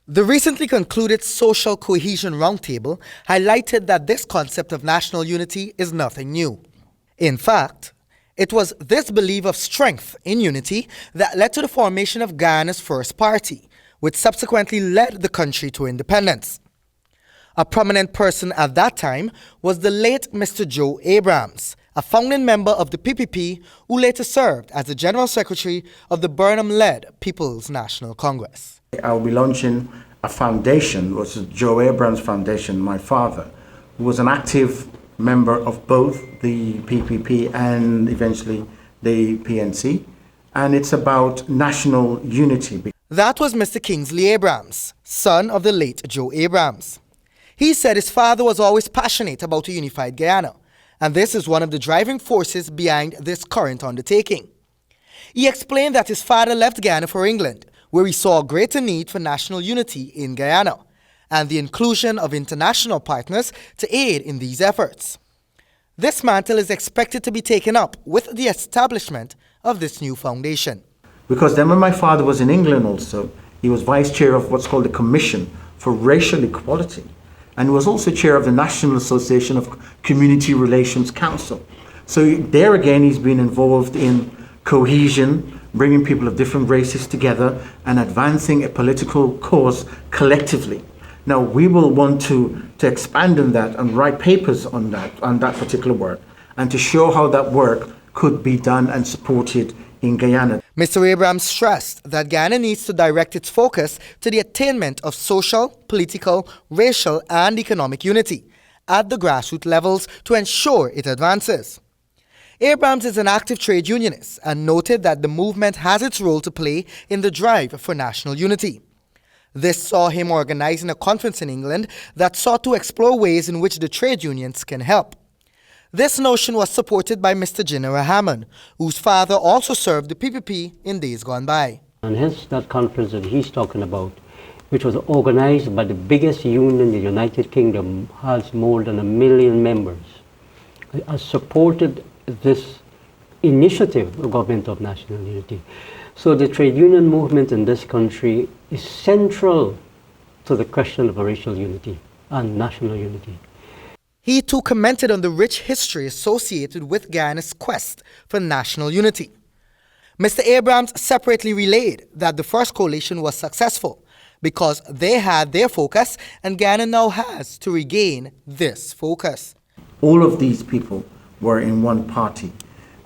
The recently concluded Social Cohesion Roundtable highlighted that this concept of national unity is nothing new. In fact, it was this belief of strength in unity that led to the formation of Guyana's first party, which subsequently led the country to independence. A prominent person at that time was the late Mr. Joe Abrams, a founding member of the PPP who later served as the General Secretary of the Burnham-led People's National Congress. I'll be launching a foundation, which is Joe Abrams Foundation, my father, who was an active member of both the PPP and eventually the PNC, and it's about national unity. That was Mr. Kingsley Abrams, son of the late Joe Abrams. He said his father was always passionate about a unified Guyana, and this is one of the driving forces behind this current undertaking. He explained that his father left Guyana for England, where he saw a greater need for national unity in Guyana, and the inclusion of international partners to aid in these efforts. This mantle is expected to be taken up with the establishment of this new foundation. Because then when my father was in England also, he was vice chair of what's called the Commission for Racial Equality, and he was also chair of the National Association of Community Relations Council. So there again, he's been involved in cohesion, bringing people of different races together and advancing a political cause collectively. Now, we will want to expand on that and write papers on that particular work, and to show how that work could be done and supported in Guyana. Mr. Abrams stressed that Guyana needs to direct its focus to the attainment of social, political, racial, and economic unity at the grassroots levels to ensure it advances. Abrams is an active trade unionist and noted that the movement has its role to play in the drive for national unity. This saw him organizing a conference in England that sought to explore ways in which the trade unions can help. This notion was supported by Mr. General Hammond, whose father also served the PPP in days gone by. And hence that conference that he's talking about, which was organized by the biggest union in the United Kingdom, has more than 1 million members, has supported this initiative of Government of National Unity. So the trade union movement in this country is central to the question of racial unity and national unity. He too commented on the rich history associated with Guyana's quest for national unity. Mr. Abrams separately relayed that the first coalition was successful because they had their focus, and Guyana now has to regain this focus. All of these people were in one party.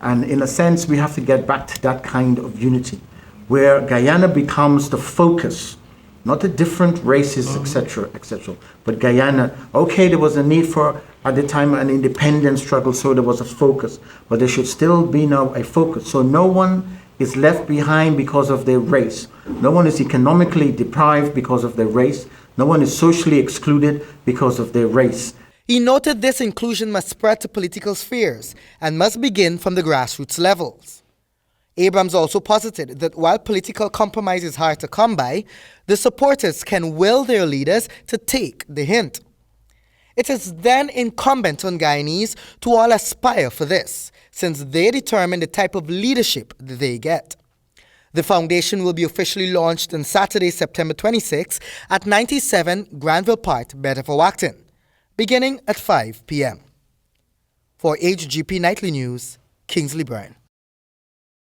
And in a sense, we have to get back to that kind of unity, where Guyana becomes the focus, not the different races, etc., etc. But Guyana, okay, there was a need for, at the time, an independence struggle, so there was a focus. But there should still be now a focus. So no one is left behind because of their race. No one is economically deprived because of their race. No one is socially excluded because of their race. He noted this inclusion must spread to political spheres and must begin from the grassroots levels. Abrams also posited that while political compromise is hard to come by, the supporters can will their leaders to take the hint. It is then incumbent on Guyanese to all aspire for this, since they determine the type of leadership that they get. The foundation will be officially launched on Saturday, September 26 at 97 Granville Park, Bedford-Wacton, beginning at 5 p.m. For HGP Nightly News, Kingsley Bryan.